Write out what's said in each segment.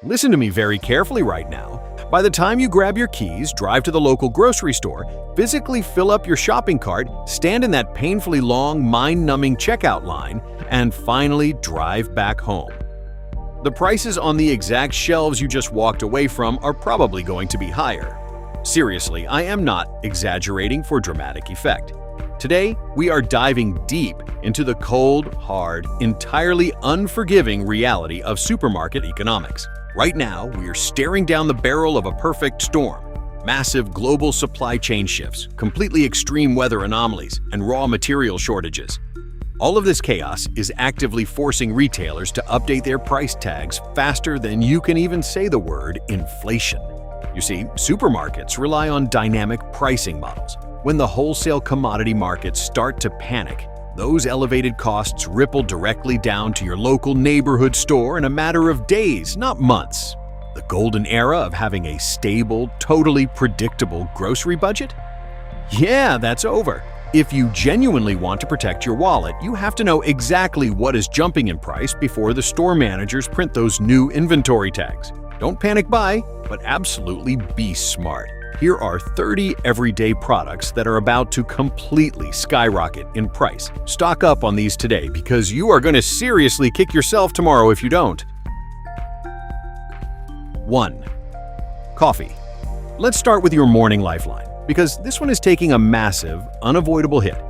Listen to me very carefully right now. By the time you grab your keys, drive to the local grocery store, physically fill up your shopping cart, stand in that painfully long, mind-numbing checkout line, and finally drive back home. The prices on the exact shelves you just walked away from are probably going to be higher. Seriously, I am not exaggerating for dramatic effect. Today, we are diving deep into the cold, hard, entirely unforgiving reality of supermarket economics. Right now, we are staring down the barrel of a perfect storm. Massive global supply chain shifts, completely extreme weather anomalies, and raw material shortages. All of this chaos is actively forcing retailers to update their price tags faster than you can even say the word inflation. You see, supermarkets rely on dynamic pricing models. When the wholesale commodity markets start to panic, those elevated costs ripple directly down to your local neighborhood store in a matter of days, not months. The golden era of having a stable, totally predictable grocery budget? Yeah, that's over. If you genuinely want to protect your wallet, you have to know exactly what is jumping in price before the store managers print those new inventory tags. Don't panic buy, but absolutely be smart. Here are 30 everyday products that are about to completely skyrocket in price. Stock up on these today because you are going to seriously kick yourself tomorrow if you don't. 1. Coffee. Let's start with your morning lifeline, because this one is taking a massive, unavoidable hit.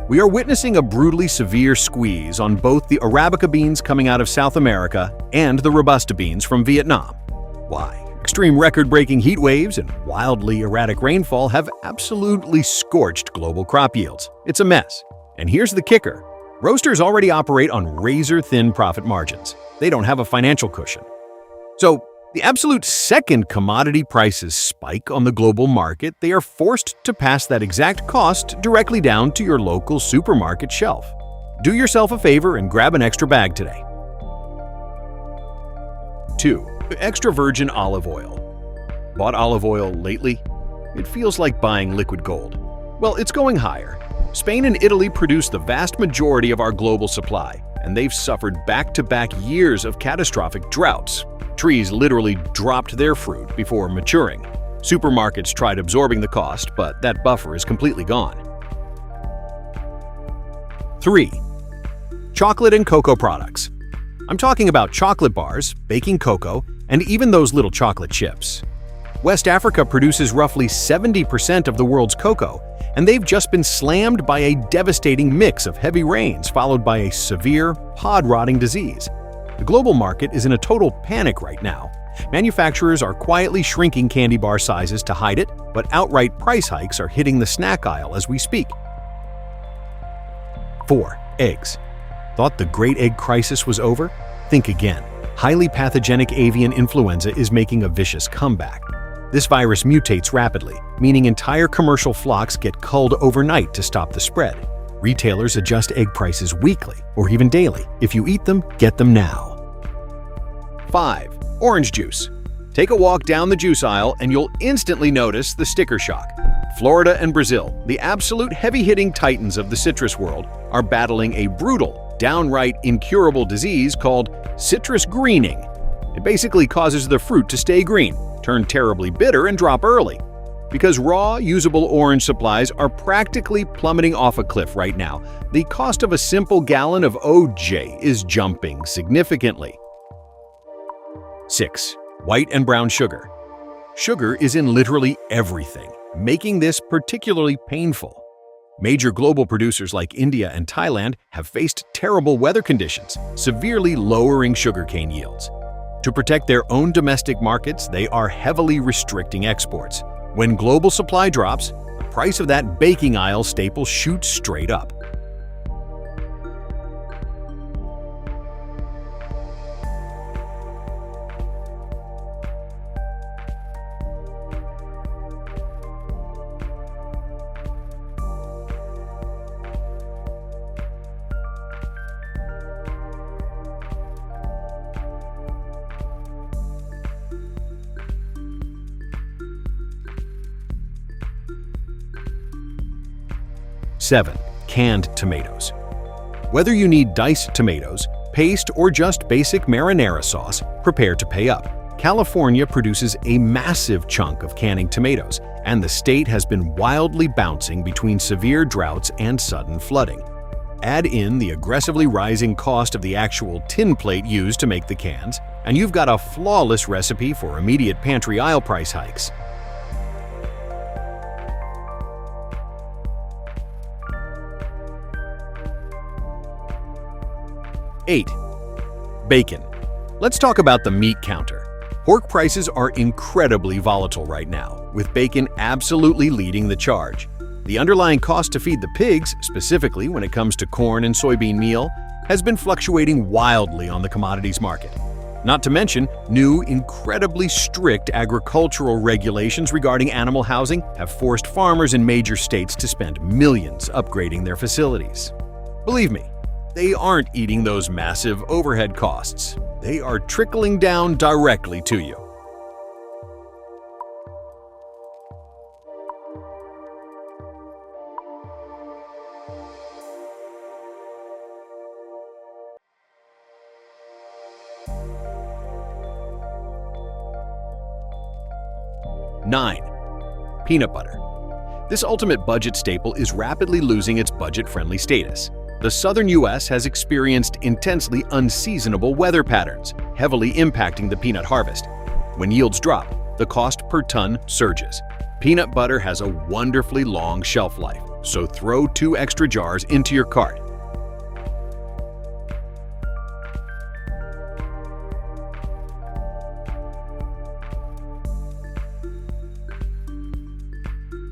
We are witnessing a brutally severe squeeze on both the Arabica beans coming out of South America and the Robusta beans from Vietnam. Why? Extreme record-breaking heat waves and wildly erratic rainfall have absolutely scorched global crop yields. It's a mess. And here's the kicker. Roasters already operate on razor-thin profit margins. They don't have a financial cushion. So, the absolute second commodity prices spike on the global market, they are forced to pass that exact cost directly down to your local supermarket shelf. Do yourself a favor and grab an extra bag today. 2. Extra virgin olive oil. Bought olive oil lately? It feels like buying liquid gold. Well, it's going higher. Spain and Italy produce the vast majority of our global supply, and they've suffered back-to-back years of catastrophic droughts. Trees literally dropped their fruit before maturing. Supermarkets tried absorbing the cost, but that buffer is completely gone. 3. Chocolate and cocoa products. I'm talking about chocolate bars, baking cocoa, and even those little chocolate chips. West Africa produces roughly 70% of the world's cocoa, and they've just been slammed by a devastating mix of heavy rains followed by a severe, pod-rotting disease. The global market is in a total panic right now. Manufacturers are quietly shrinking candy bar sizes to hide it, but outright price hikes are hitting the snack aisle as we speak. 4. Eggs. Thought the great egg crisis was over? Think again. Highly pathogenic avian influenza is making a vicious comeback. This virus mutates rapidly, meaning entire commercial flocks get culled overnight to stop the spread. Retailers adjust egg prices weekly or even daily. If you eat them, get them now. 5. Orange juice. Take a walk down the juice aisle and you'll instantly notice the sticker shock. Florida and Brazil, the absolute heavy-hitting titans of the citrus world, are battling a brutal, downright incurable disease called citrus greening. It basically causes the fruit to stay green, turn terribly bitter, and drop early. Because raw, usable orange supplies are practically plummeting off a cliff right now, the cost of a simple gallon of OJ is jumping significantly. 6. White and brown sugar. Sugar is in literally everything, making this particularly painful. Major global producers like India and Thailand have faced terrible weather conditions, severely lowering sugarcane yields. To protect their own domestic markets, they are heavily restricting exports. When global supply drops, the price of that baking aisle staple shoots straight up. 7. Canned tomatoes. Whether you need diced tomatoes, paste, or just basic marinara sauce, prepare to pay up. California produces a massive chunk of canning tomatoes, and the state has been wildly bouncing between severe droughts and sudden flooding. Add in the aggressively rising cost of the actual tin plate used to make the cans, and you've got a flawless recipe for immediate pantry aisle price hikes. 8. Bacon. Let's talk about the meat counter. Pork prices are incredibly volatile right now, with bacon absolutely leading the charge. The underlying cost to feed the pigs, specifically when it comes to corn and soybean meal, has been fluctuating wildly on the commodities market. Not to mention, new, incredibly strict agricultural regulations regarding animal housing have forced farmers in major states to spend millions upgrading their facilities. Believe me, they aren't eating those massive overhead costs. They are trickling down directly to you. Nine. Peanut butter. This ultimate budget staple is rapidly losing its budget-friendly status. The southern U.S. has experienced intensely unseasonable weather patterns, heavily impacting the peanut harvest. When yields drop, the cost per ton surges. Peanut butter has a wonderfully long shelf life, so throw 2 extra jars into your cart.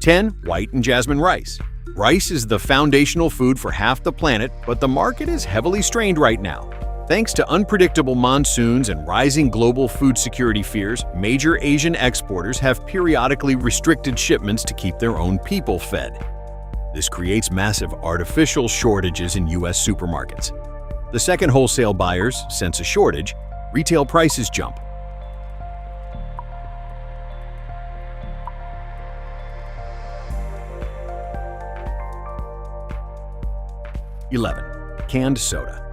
Ten. White and jasmine rice. Rice is the foundational food for half the planet, but the market is heavily strained right now. Thanks to unpredictable monsoons and rising global food security fears, major Asian exporters have periodically restricted shipments to keep their own people fed. This creates massive artificial shortages in U.S. supermarkets. The second wholesale buyers sense a shortage, retail prices jump. 11. Canned soda.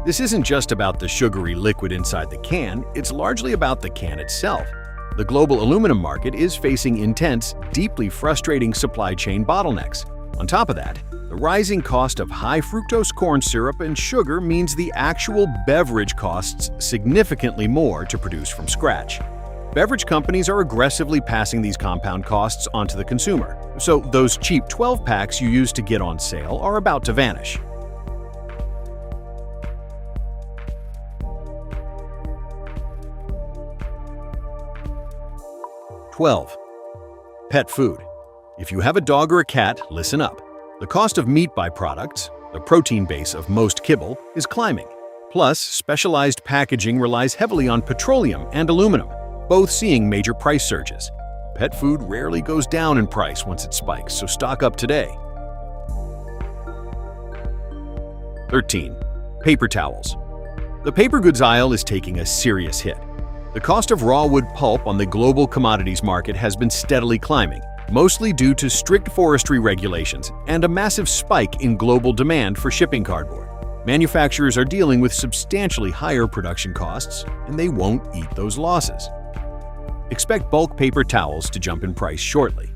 This isn't just about the sugary liquid inside the can, it's largely about the can itself. The global aluminum market is facing intense, deeply frustrating supply chain bottlenecks. On top of that, the rising cost of high-fructose corn syrup and sugar means the actual beverage costs significantly more to produce from scratch. Beverage companies are aggressively passing these compound costs onto the consumer, so those cheap 12-packs you used to get on sale are about to vanish. (12) Pet food. If you have a dog or a cat, listen up. The cost of meat byproducts, the protein base of most kibble, is climbing. Plus, specialized packaging relies heavily on petroleum and aluminum, both seeing major price surges. Pet food rarely goes down in price once it spikes, so stock up today. 13. Paper towels. The paper goods aisle is taking a serious hit. The cost of raw wood pulp on the global commodities market has been steadily climbing, mostly due to strict forestry regulations and a massive spike in global demand for shipping cardboard. Manufacturers are dealing with substantially higher production costs, and they won't eat those losses. Expect bulk paper towels to jump in price shortly.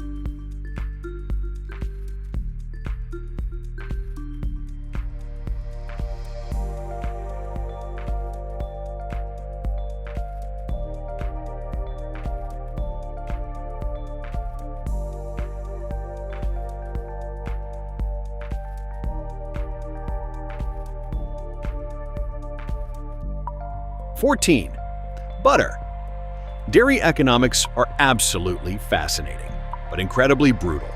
(14) Butter. Dairy economics are absolutely fascinating, but incredibly brutal.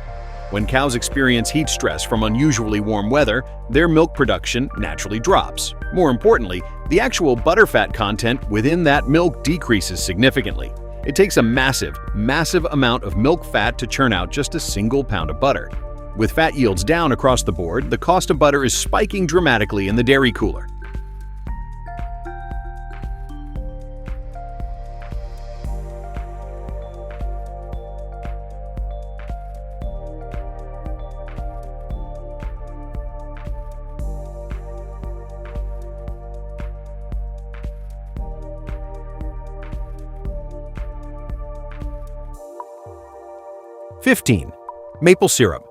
When cows experience heat stress from unusually warm weather, their milk production naturally drops. More importantly, the actual butterfat content within that milk decreases significantly. It takes a massive amount of milk fat to churn out just a single pound of butter. With fat yields down across the board, the cost of butter is spiking dramatically in the dairy cooler. 15. Maple syrup.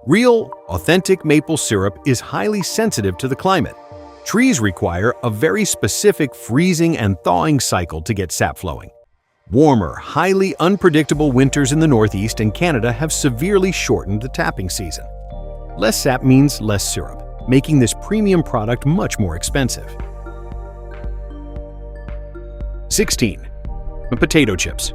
Real, authentic maple syrup is highly sensitive to the climate. Trees require a very specific freezing and thawing cycle to get sap flowing. Warmer, highly unpredictable winters in the Northeast and Canada have severely shortened the tapping season. Less sap means less syrup, making this premium product much more expensive. 16. Potato chips.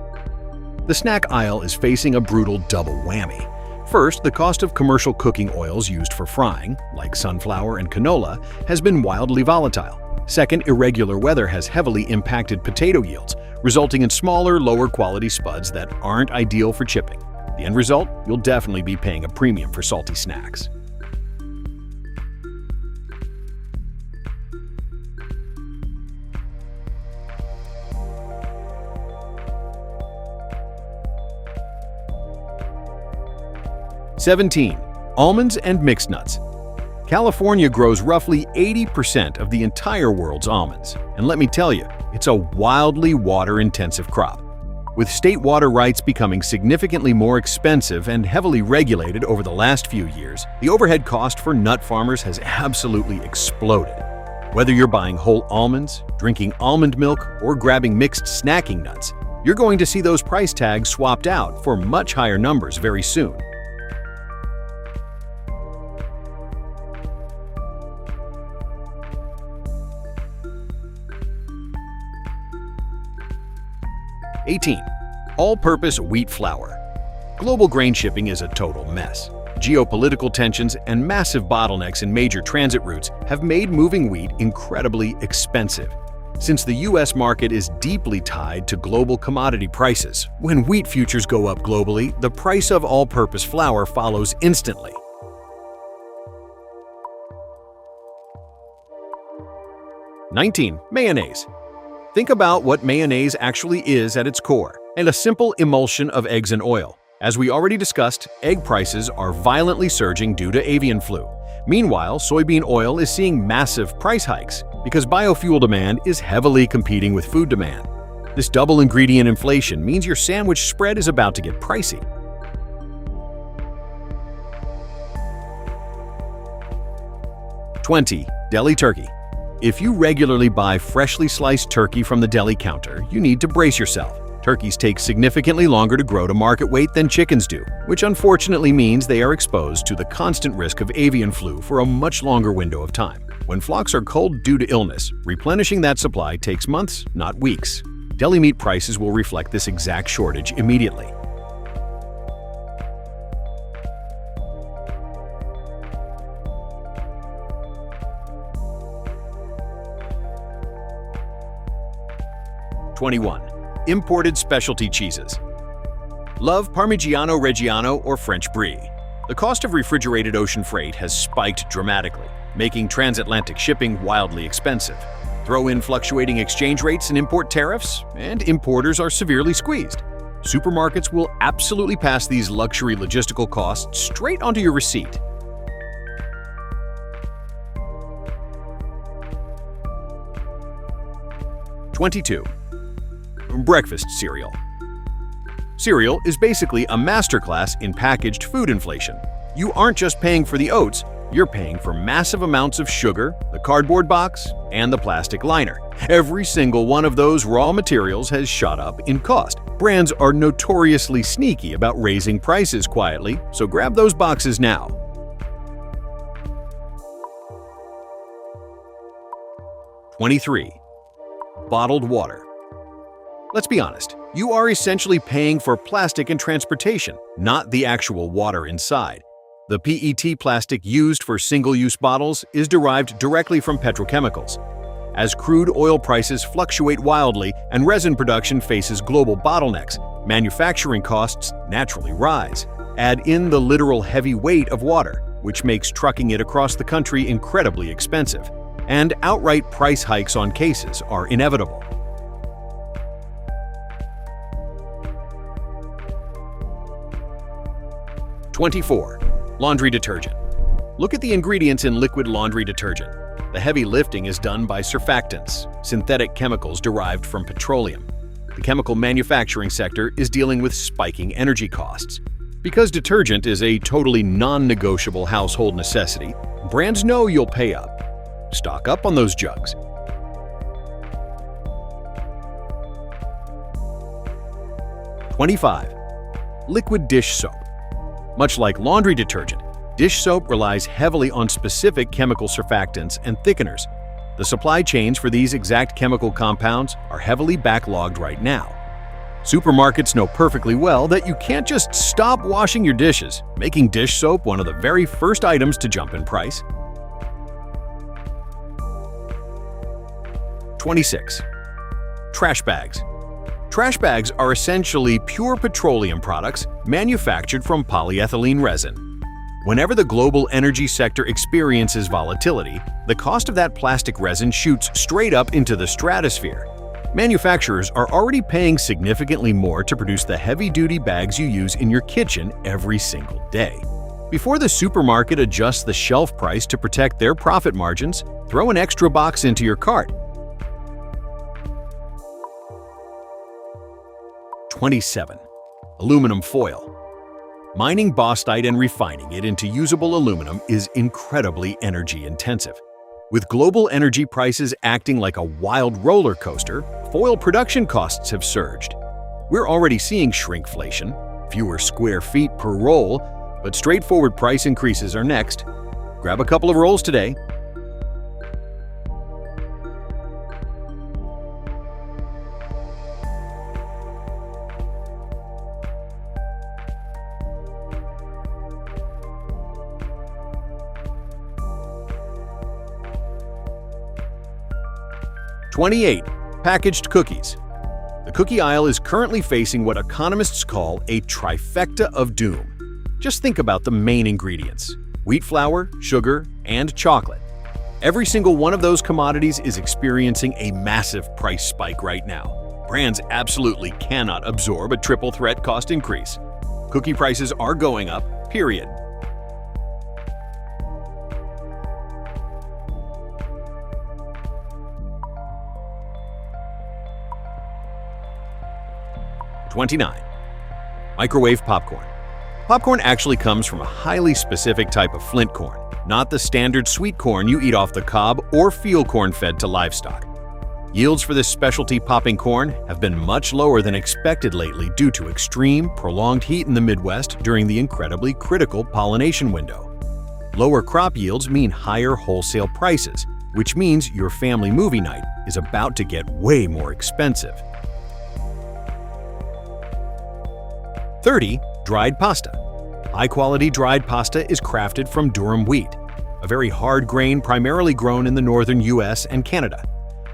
The snack aisle is facing a brutal double whammy. First, the cost of commercial cooking oils used for frying, like sunflower and canola, has been wildly volatile. Second, irregular weather has heavily impacted potato yields, resulting in smaller, lower-quality spuds that aren't ideal for chipping. The end result? You'll definitely be paying a premium for salty snacks. (17) Almonds and mixed nuts. California grows roughly 80% of the entire world's almonds, and let me tell you, it's a wildly water-intensive crop. With state water rights becoming significantly more expensive and heavily regulated over the last few years, the overhead cost for nut farmers has absolutely exploded. Whether you're buying whole almonds, drinking almond milk, or grabbing mixed snacking nuts, you're going to see those price tags swapped out for much higher numbers very soon. (18) All-purpose wheat flour. Global grain shipping is a total mess. Geopolitical tensions and massive bottlenecks in major transit routes have made moving wheat incredibly expensive. Since the U.S. market is deeply tied to global commodity prices, when wheat futures go up globally, the price of all-purpose flour follows instantly. (19) Mayonnaise. Think about what mayonnaise actually is at its core, and a simple emulsion of eggs and oil. As we already discussed, egg prices are violently surging due to avian flu. Meanwhile, soybean oil is seeing massive price hikes because biofuel demand is heavily competing with food demand. This double ingredient inflation means your sandwich spread is about to get pricey. (20) Deli turkey. If you regularly buy freshly sliced turkey from the deli counter, you need to brace yourself. Turkeys take significantly longer to grow to market weight than chickens do, which unfortunately means they are exposed to the constant risk of avian flu for a much longer window of time. When flocks are culled due to illness, replenishing that supply takes months, not weeks. Deli meat prices will reflect this exact shortage immediately. (21) Imported specialty cheeses. Love Parmigiano Reggiano or French Brie. The cost of refrigerated ocean freight has spiked dramatically, making transatlantic shipping wildly expensive. Throw in fluctuating exchange rates and import tariffs, and importers are severely squeezed. Supermarkets will absolutely pass these luxury logistical costs straight onto your receipt. (22) Breakfast cereal. Cereal is basically a masterclass in packaged food inflation. You aren't just paying for the oats, you're paying for massive amounts of sugar, the cardboard box, and the plastic liner. Every single one of those raw materials has shot up in cost. Brands are notoriously sneaky about raising prices quietly, so grab those boxes now. (23) Bottled water. Let's be honest, you are essentially paying for plastic and transportation, not the actual water inside. The PET plastic used for single-use bottles is derived directly from petrochemicals. As crude oil prices fluctuate wildly and resin production faces global bottlenecks, manufacturing costs naturally rise. Add in the literal heavy weight of water, which makes trucking it across the country incredibly expensive. And outright price hikes on cases are inevitable. 24. Laundry detergent. Look at the ingredients in liquid laundry detergent. The heavy lifting is done by surfactants, synthetic chemicals derived from petroleum. The chemical manufacturing sector is dealing with spiking energy costs. Because detergent is a totally non-negotiable household necessity, brands know you'll pay up. Stock up on those jugs. 25. Liquid dish soap. Much like laundry detergent, dish soap relies heavily on specific chemical surfactants and thickeners. The supply chains for these exact chemical compounds are heavily backlogged right now. Supermarkets know perfectly well that you can't just stop washing your dishes, making dish soap one of the very first items to jump in price. 26. Trash bags. Trash bags are essentially pure petroleum products manufactured from polyethylene resin. Whenever the global energy sector experiences volatility, the cost of that plastic resin shoots straight up into the stratosphere. Manufacturers are already paying significantly more to produce the heavy-duty bags you use in your kitchen every single day. Before the supermarket adjusts the shelf price to protect their profit margins, throw an extra box into your cart. 27. Aluminum foil. Mining bauxite and refining it into usable aluminum is incredibly energy-intensive. With global energy prices acting like a wild roller coaster, foil production costs have surged. We're already seeing shrinkflation, fewer square feet per roll, but straightforward price increases are next. Grab a couple of rolls today. 28. Packaged cookies. The cookie aisle is currently facing what economists call a trifecta of doom. Just think about the main ingredients: wheat flour, sugar, and chocolate. Every single one of those commodities is experiencing a massive price spike right now. Brands absolutely cannot absorb a triple threat cost increase. Cookie prices are going up, period. 29. Microwave popcorn. Popcorn actually comes from a highly specific type of flint corn, not the standard sweet corn you eat off the cob or field corn fed to livestock. Yields for this specialty popping corn have been much lower than expected lately due to extreme, prolonged heat in the Midwest during the incredibly critical pollination window. Lower crop yields mean higher wholesale prices, which means your family movie night is about to get way more expensive. 30. Dried pasta. High-quality dried pasta is crafted from durum wheat, a very hard grain primarily grown in the northern US and Canada.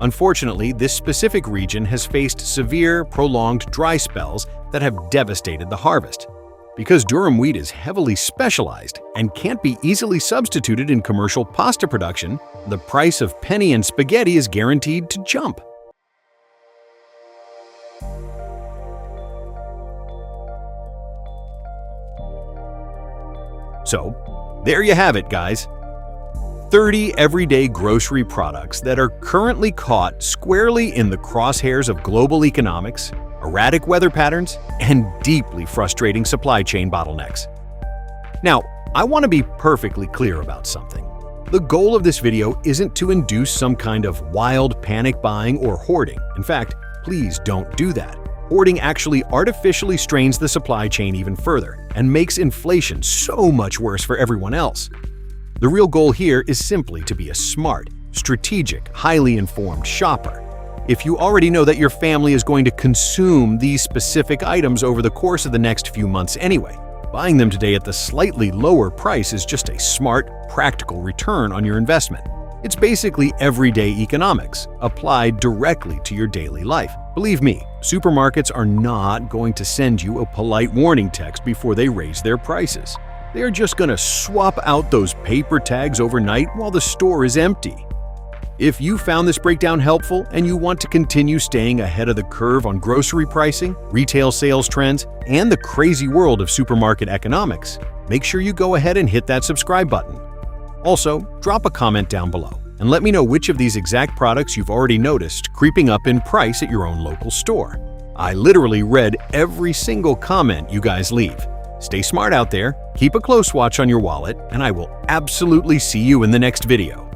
Unfortunately, this specific region has faced severe, prolonged dry spells that have devastated the harvest. Because durum wheat is heavily specialized and can't be easily substituted in commercial pasta production, the price of penne and spaghetti is guaranteed to jump. So, there you have it, guys. 30 everyday grocery products that are currently caught squarely in the crosshairs of global economics, erratic weather patterns, and deeply frustrating supply chain bottlenecks. Now, I want to be perfectly clear about something. The goal of this video isn't to induce some kind of wild panic buying or hoarding. In fact, please don't do that. Hoarding actually artificially strains the supply chain even further and makes inflation so much worse for everyone else. The real goal here is simply to be a smart, strategic, highly informed shopper. If you already know that your family is going to consume these specific items over the course of the next few months anyway, buying them today at the slightly lower price is just a smart, practical return on your investment. It's basically everyday economics, applied directly to your daily life. Believe me, supermarkets are not going to send you a polite warning text before they raise their prices. They're just going to swap out those paper tags overnight while the store is empty. If you found this breakdown helpful and you want to continue staying ahead of the curve on grocery pricing, retail sales trends, and the crazy world of supermarket economics, make sure you go ahead and hit that subscribe button. Also, drop a comment down below and let me know which of these exact products you've already noticed creeping up in price at your own local store. I literally read every single comment you guys leave. Stay smart out there, keep a close watch on your wallet, and I will absolutely see you in the next video.